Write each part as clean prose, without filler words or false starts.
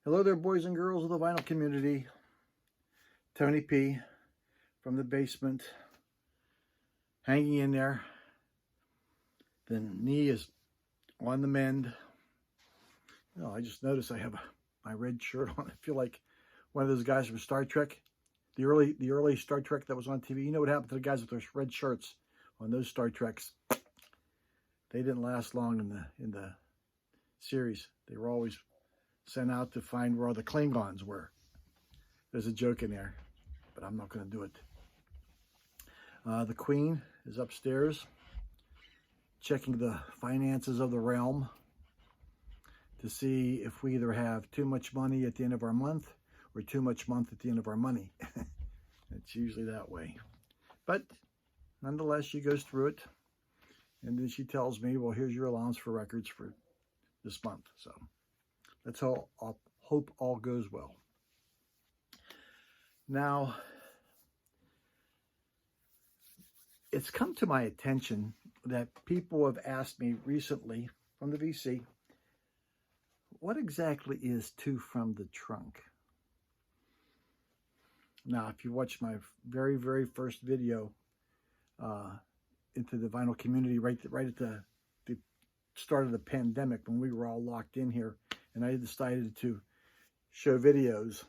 Hello there, boys and girls of the vinyl community. Tony P from the basement, hanging in there. The knee is on the mend. I just noticed I have my red shirt on. I feel like one of those guys from Star Trek, the early Star Trek that was on TV. You know what happened to the guys with those red shirts on those Star Treks? They didn't last long in the series. They were always sent out to find where all the Klingons were. There's a joke in there, but I'm not going to do it. The Queen is upstairs checking the finances of the realm to see if we either have too much money at the end of our month or too much month at the end of our money. It's usually that way. But nonetheless, she goes through it. And then she tells me, well, here's your allowance for records for this month. So let's all hope all goes well. Now, it's come to my attention that people have asked me recently from the VC, what exactly is Two from the Trunk? Now, if you watch my very, very first video into the vinyl community right at the start of the pandemic, when we were all locked in here, and I decided to show videos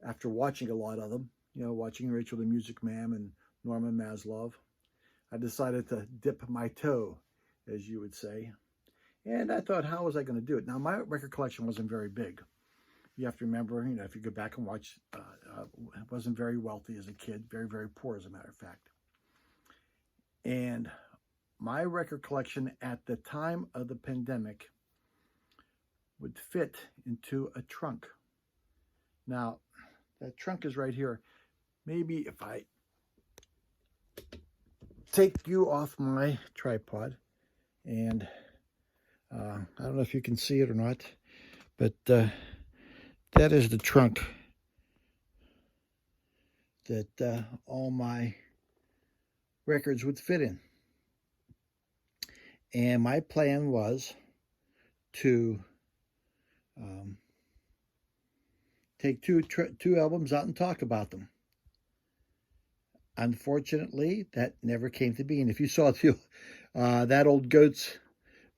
after watching a lot of them, watching Rachel the Music Man and Norma Maslov, I decided to dip my toe, as you would say. And I thought, how was I going to do it? Now, my record collection wasn't very big. You have to remember, if you go back and watch, I wasn't very wealthy as a kid, very, very poor, as a matter of fact. And my record collection at the time of the pandemic would fit into a trunk. Now, that trunk is right here. Maybe if I take you off my tripod, and I don't know if you can see it or not, but that is the trunk that all my records would fit in. And my plan was to take two albums out and talk about them. Unfortunately, that never came to be. And if you saw that old goat's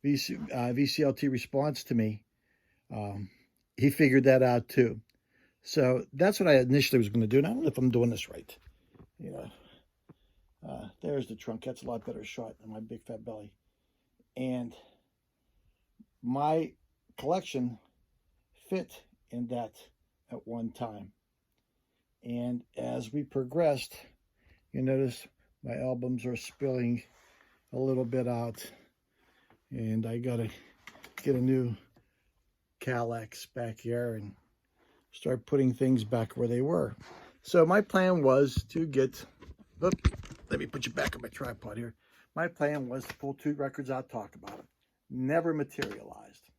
VCLT response to me, he figured that out too. So that's what I initially was going to do. And I don't know if I'm doing this right. There's the trunk. That's a lot better shot than my big fat belly. And my collection fit in that at one time. And as we progressed, you notice my albums are spilling a little bit out. And I got to get a new Calyx back here and start putting things back where they were. So my plan was to get, let me put you back on my tripod here. My plan was to pull two records out, talk about it. Never materialized.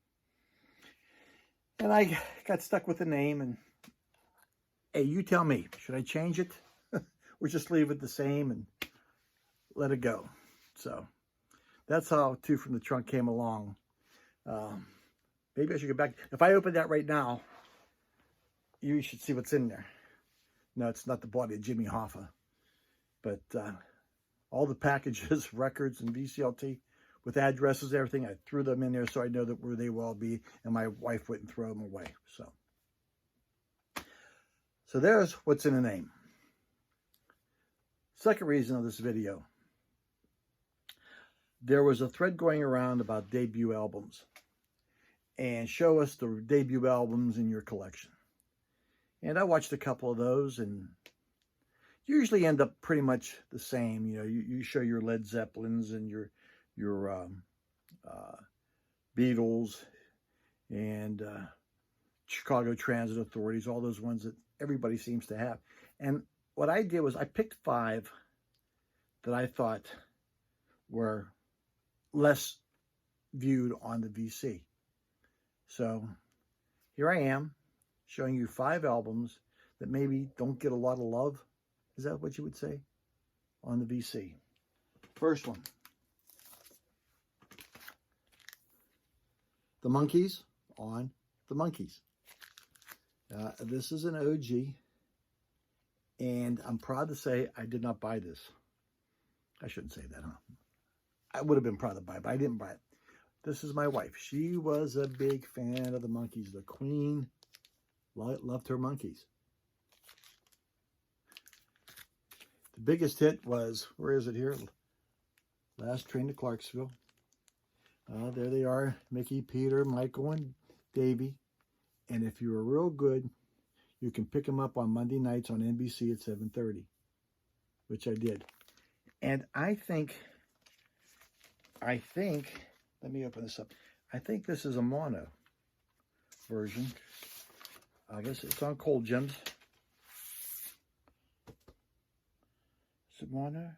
And I got stuck with the name, and hey, you tell me, should I change it? Or just leave it the same and let it go? So that's how Two from the Trunk came along. Maybe I should go back. If I open that right now, you should see what's in there. No, it's not the body of Jimmy Hoffa. But all the packages, records, and VCLT with addresses, everything, I threw them in there so I know that where they will all be, and my wife wouldn't throw them away. So there's what's in the name. Second reason of this video. There was a thread going around about debut albums. And show us the debut albums in your collection. And I watched a couple of those, and usually end up pretty much the same. You show your Led Zeppelins and your Beatles and Chicago Transit Authorities, all those ones that everybody seems to have. And what I did was I picked 5 that I thought were less viewed on the VC. So here I am showing you 5 albums that maybe don't get a lot of love. Is that what you would say? On the VC. First one. the Monkees on the Monkees. This is an OG, and I'm proud to say I did not buy this. I shouldn't say that, huh? I would have been proud to buy it, but I didn't buy it. This is my wife. She was a big fan of the Monkees. The Queen loved her Monkees. The biggest hit was, where is it here? Last Train to Clarksville. There they are, Mickey, Peter, Michael, and Davy. And if you were real good, you can pick them up on Monday nights on NBC at 7:30, which I did. And I think, let me open this up. I think this is a mono version. I guess it's on Cold Gems. Is it mono?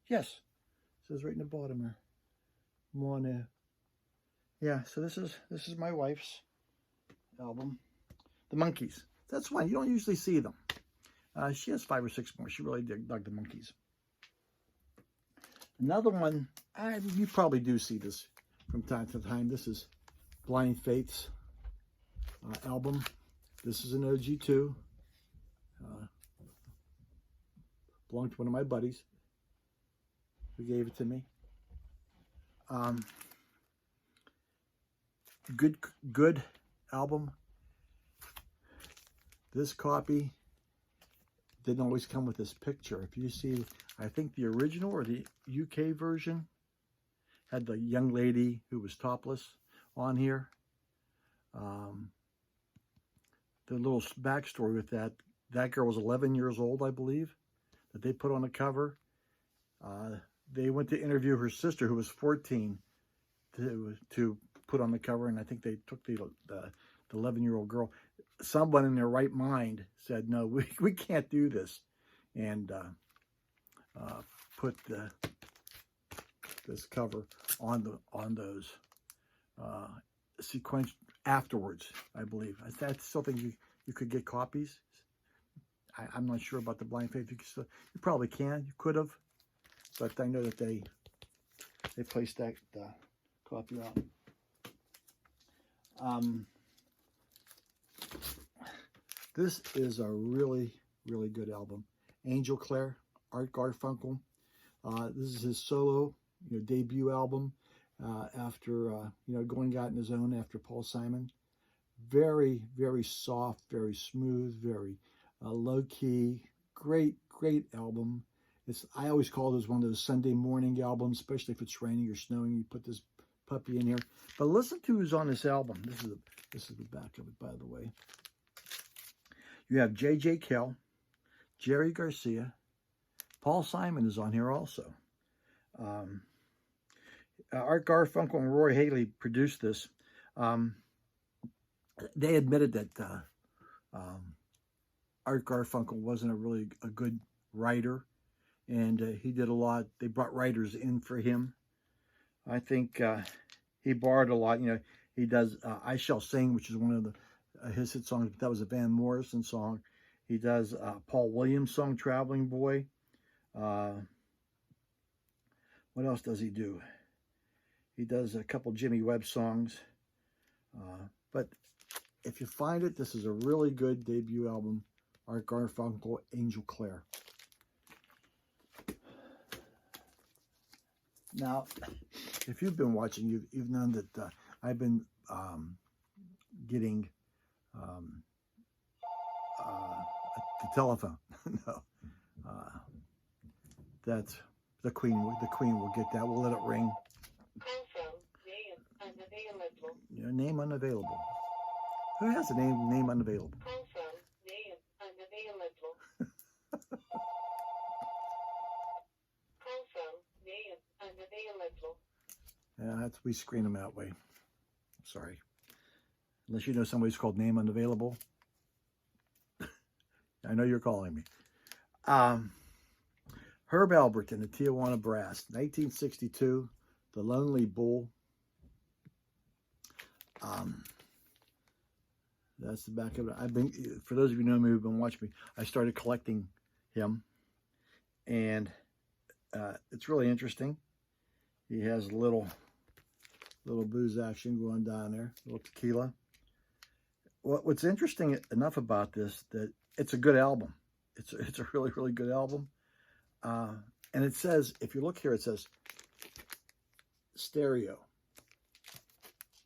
Yes. It says right in the bottom here. Mono. Yeah, so this is my wife's album. The Monkees. That's one. You don't usually see them. She has 5 or 6 more. She really dug the Monkees. Another one, you probably do see this from time to time. This is Blind Faith's album. This is an OG too. Belonged to one of my buddies who gave it to me. Good album. This copy didn't always come with this picture. If you see, I think the original or the UK version had the young lady who was topless on here. The little backstory with that girl was 11 years old, I believe, that they put on the cover. They went to interview her sister, who was 14, to put on the cover, and I think they took the 11-year-old girl. Someone in their right mind said, no, we can't do this, and put this cover on those sequence afterwards, I believe. I still think you could get copies. I'm not sure about the Blind Faith. You probably can. You could have, but I know that they placed that copy out. This is a really, really good album. Angel Clare, Art Garfunkel. This is his solo, debut album after going out on his own after Paul Simon. Very, very soft, very smooth, very low key. Great album. I always call this one of those Sunday morning albums, especially if it's raining or snowing. You put this puppy in here. But listen to who's on this album. This is the back of it, by the way. You have J.J. Kell, Jerry Garcia, Paul Simon is on here also. Art Garfunkel and Roy Haley produced this. They admitted that Art Garfunkel wasn't a good writer, and he did a lot. They brought writers in for him. I think he borrowed a lot. He does I Shall Sing, which is one of his hit songs. That was a Van Morrison song. He does Paul Williams' song, Traveling Boy. What else does he do? He does a couple Jimmy Webb songs. But if you find it, this is a really good debut album. Art Garfunkel, Angel Clare. Now, if you've been watching, you've known that I've been getting the telephone. No, that's the Queen. The Queen will get that. We'll let it ring. Name unavailable. Who has a name unavailable? Yeah, we screen them that way. Sorry. Unless you know somebody's called name unavailable. I know you're calling me. Herb Alpert and the Tijuana Brass, 1962, The Lonely Bull. That's the back of it. For those of you who know me who've been watching me, I started collecting him, and it's really interesting. He has little Little booze action going down there. A little tequila. What's interesting enough about this, that it's a good album. It's a really, really good album. And it says, if you look here, it says stereo.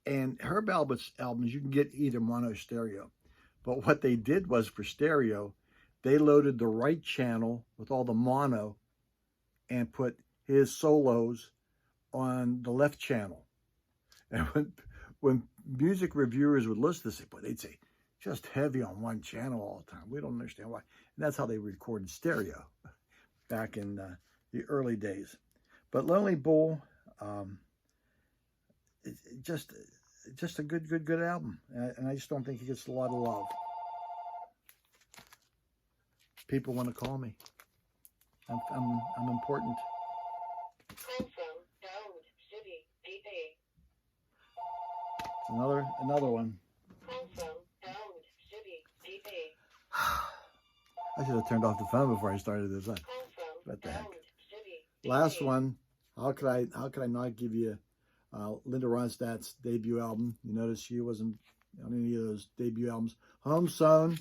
And Herb Albert's albums, you can get either mono or stereo. But what they did was, for stereo, they loaded the right channel with all the mono and put his solos on the left channel. And when music reviewers would listen to this, they'd say, just heavy on one channel all the time. We don't understand why. And that's how they recorded stereo back in the early days. But Lonely Bull, just a good album. And I just don't think he gets a lot of love. People want to call me. I'm important. Call from Dowd City, DA. Another one. Call from Dowd City, DA. I should have turned off the phone before I started this. Call from What the heck? Dowd City, Last one. How could I not give you Linda Ronstadt's debut album? You notice she wasn't on any of those debut albums. Home Sewn,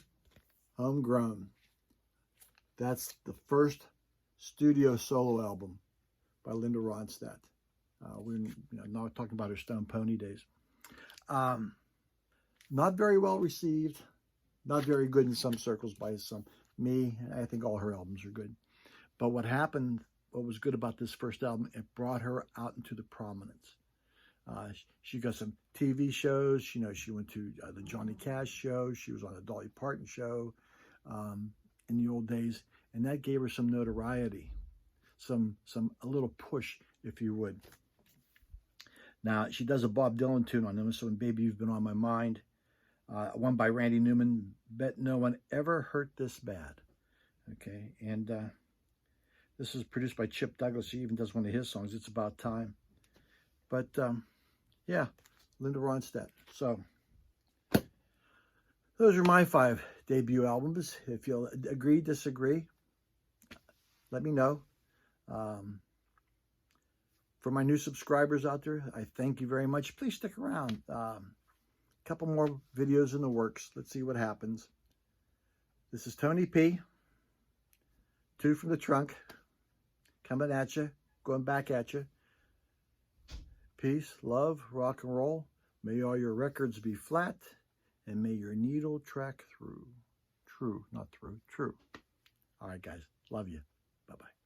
Homegrown. That's the first studio solo album by Linda Ronstadt. We're not talking about her Stone Pony days. Not very well received. Not very good in some circles by some. Me, I think all her albums are good. But what was good about this first album, it brought her out into the prominence. She got some TV shows. She went to the Johnny Cash show. She was on the Dolly Parton show in the old days. And that gave her some notoriety, a little push, if you would. Now, she does a Bob Dylan tune on them, so when Baby You've Been on My Mind, one by Randy Newman, Bet No One Ever Hurt This Bad. Okay, and this is produced by Chip Douglas. He even does one of his songs, It's About Time. But, yeah, Linda Ronstadt. So, those are my 5 debut albums. If you'll agree, disagree, let me know. For my new subscribers out there, I thank you very much. Please stick around. A couple more videos in the works. Let's see what happens. This is Tony P. Two from the Trunk. Coming at you. Going back at you. Peace, love, rock and roll. May all your records be flat. And may your needle track through. True, not through. True. All right, guys. Love you. Bye-bye.